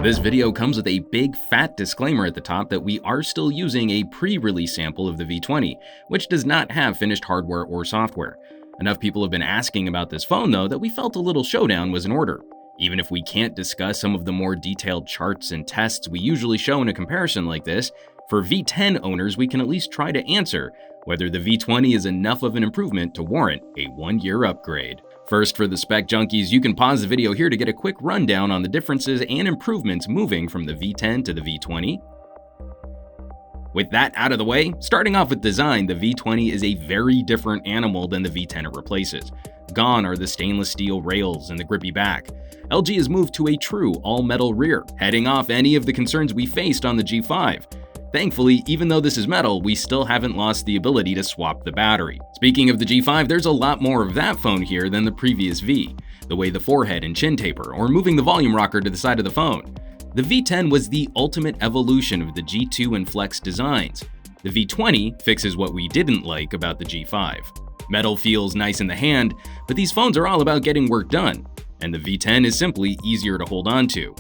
This video comes with a big fat disclaimer at the top that we are still using a pre-release sample of the V20, which does not have finished hardware or software. Enough people have been asking about this phone though that we felt a little showdown was in order. Even if we can't discuss some of the more detailed charts and tests we usually show in a comparison like this, for V10 owners we can at least try to answer whether the V20 is enough of an improvement to warrant a 1-year upgrade. First, for the spec junkies, you can pause the video here to get a quick rundown on the differences and improvements moving from the V10 to the V20. With that out of the way, starting off with design, the V20 is a very different animal than the V10 it replaces. Gone are the stainless steel rails and the grippy back. LG has moved to a true all-metal rear, heading off any of the concerns we faced on the G5. Thankfully, even though this is metal, we still haven't lost the ability to swap the battery. Speaking of the G5, there's a lot more of that phone here than the previous V. The way the forehead and chin taper, or moving the volume rocker to the side of the phone. The V10 was the ultimate evolution of the G2 and Flex designs. The V20 fixes what we didn't like about the G5. Metal feels nice in the hand, but these phones are all about getting work done, and the V10 is simply easier to hold on to.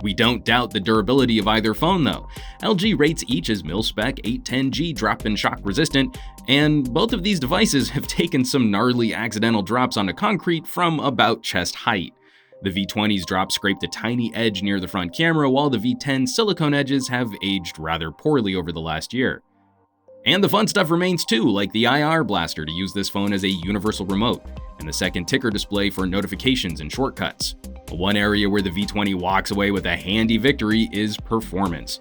We don't doubt the durability of either phone though. LG rates each as mil-spec 810G drop and shock resistant, and both of these devices have taken some gnarly accidental drops onto concrete from about chest height. The V20's drop scraped a tiny edge near the front camera, while the V10 silicone edges have aged rather poorly over the last year. And the fun stuff remains too, like the IR blaster to use this phone as a universal remote, and the second ticker display for notifications and shortcuts. One area where the V20 walks away with a handy victory is performance.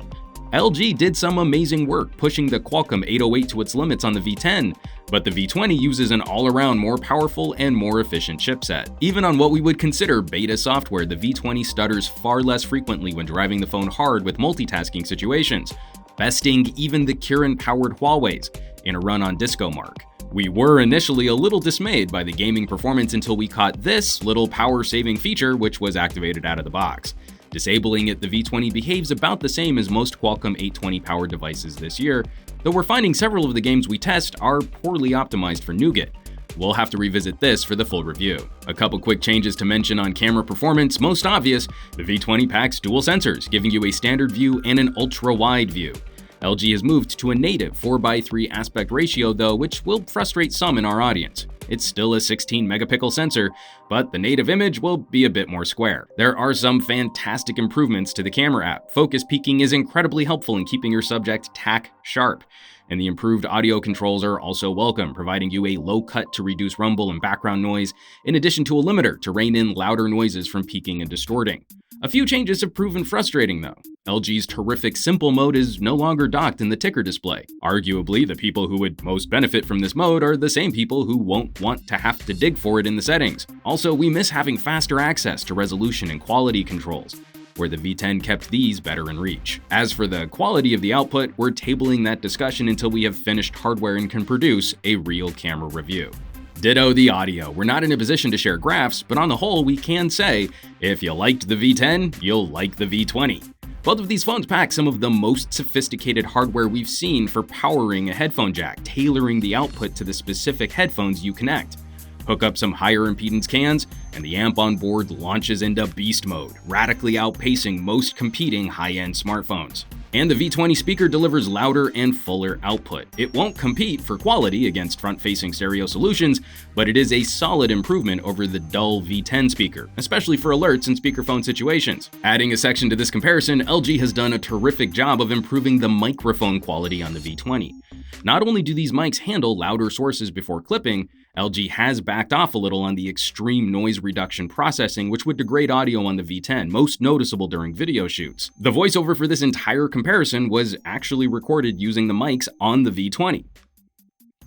LG did some amazing work pushing the Qualcomm 808 to its limits on the V10, but the V20 uses an all-around more powerful and more efficient chipset. Even on what we would consider beta software, the V20 stutters far less frequently when driving the phone hard with multitasking situations, besting even the Kirin-powered Huawei's in a run on Disco Mark. We were initially a little dismayed by the gaming performance until we caught this little power-saving feature, which was activated out of the box. Disabling it, the V20 behaves about the same as most Qualcomm 820 powered devices this year, though we're finding several of the games we test are poorly optimized for nougat. We'll have to revisit this for the full review. A couple quick changes to mention on camera performance. Most obvious, the V20 packs dual sensors, giving you a standard view and an ultra-wide view. LG has moved to a native 4:3 aspect ratio though, which will frustrate some in our audience. It's still a 16 megapixel sensor, but the native image will be a bit more square. There are some fantastic improvements to the camera app. Focus peaking is incredibly helpful in keeping your subject tack sharp, and the improved audio controls are also welcome, providing you a low cut to reduce rumble and background noise, in addition to a limiter to rein in louder noises from peaking and distorting. A few changes have proven frustrating though. LG's terrific simple mode is no longer docked in the ticker display. Arguably, the people who would most benefit from this mode are the same people who won't want to have to dig for it in the settings. Also, we miss having faster access to resolution and quality controls, where the V10 kept these better in reach. As for the quality of the output, we're tabling that discussion until we have finished hardware and can produce a real camera review. Ditto the audio. We're not in a position to share graphs, but on the whole, we can say, if you liked the V10, you'll like the V20. Both of these phones pack some of the most sophisticated hardware we've seen for powering a headphone jack, tailoring the output to the specific headphones you connect. Hook up some higher impedance cans, and the amp on board launches into beast mode, radically outpacing most competing high-end smartphones. And the V20 speaker delivers louder and fuller output. It won't compete for quality against front-facing stereo solutions, but it is a solid improvement over the dull V10 speaker, especially for alerts and speakerphone situations. Adding a section to this comparison, LG has done a terrific job of improving the microphone quality on the V20. Not only do these mics handle louder sources before clipping, LG has backed off a little on the extreme noise reduction processing, which would degrade audio on the V10, most noticeable during video shoots. The voiceover for this entire comparison was actually recorded using the mics on the V20.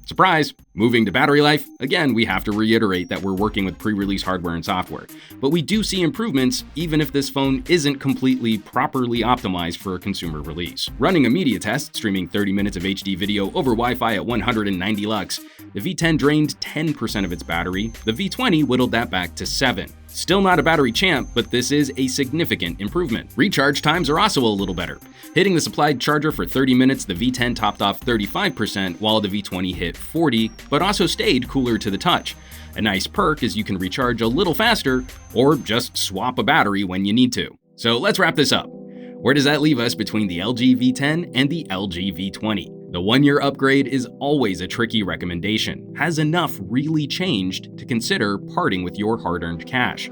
Surprise! Moving to battery life, again, we have to reiterate that we're working with pre-release hardware and software, but we do see improvements even if this phone isn't completely properly optimized for a consumer release. Running a media test, streaming 30 minutes of HD video over Wi-Fi at 190 lux, the V10 drained 10% of its battery, the V20 whittled that back to 7%. Still not a battery champ, but this is a significant improvement. Recharge times are also a little better. Hitting the supplied charger for 30 minutes, the V10 topped off 35%, while the V20 hit 40%, but also stayed cooler to the touch. A nice perk is you can recharge a little faster, or just swap a battery when you need to. So let's wrap this up. Where does that leave us between the LG V10 and the LG V20? The 1-year upgrade is always a tricky recommendation. Has enough really changed to consider parting with your hard-earned cash?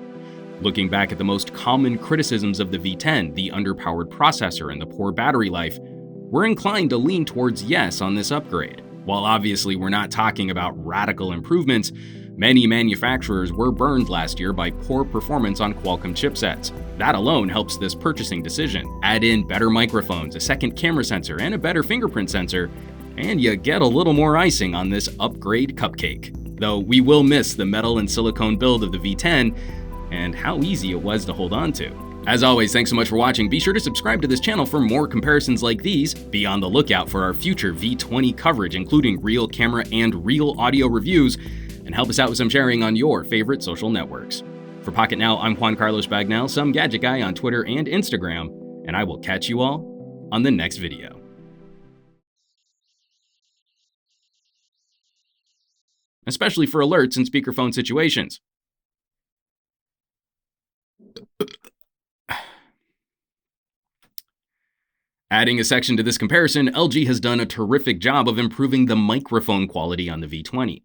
Looking back at the most common criticisms of the V10, the underpowered processor and the poor battery life, we're inclined to lean towards yes on this upgrade. While obviously we're not talking about radical improvements, many manufacturers were burned last year by poor performance on Qualcomm chipsets. That alone helps this purchasing decision. Add in better microphones, a second camera sensor, and a better fingerprint sensor, and you get a little more icing on this upgrade cupcake. Though we will miss the metal and silicone build of the V10 and how easy it was to hold on to. As always, thanks so much for watching. Be sure to subscribe to this channel for more comparisons like these. Be on the lookout for our future V20 coverage, including real camera and real audio reviews, and help us out with some sharing on your favorite social networks. For Pocketnow, I'm Juan Carlos Bagnell, some gadget guy on Twitter and Instagram, and I will catch you all on the next video. Especially for alerts in speakerphone situations. Adding a section to this comparison, LG has done a terrific job of improving the microphone quality on the V20.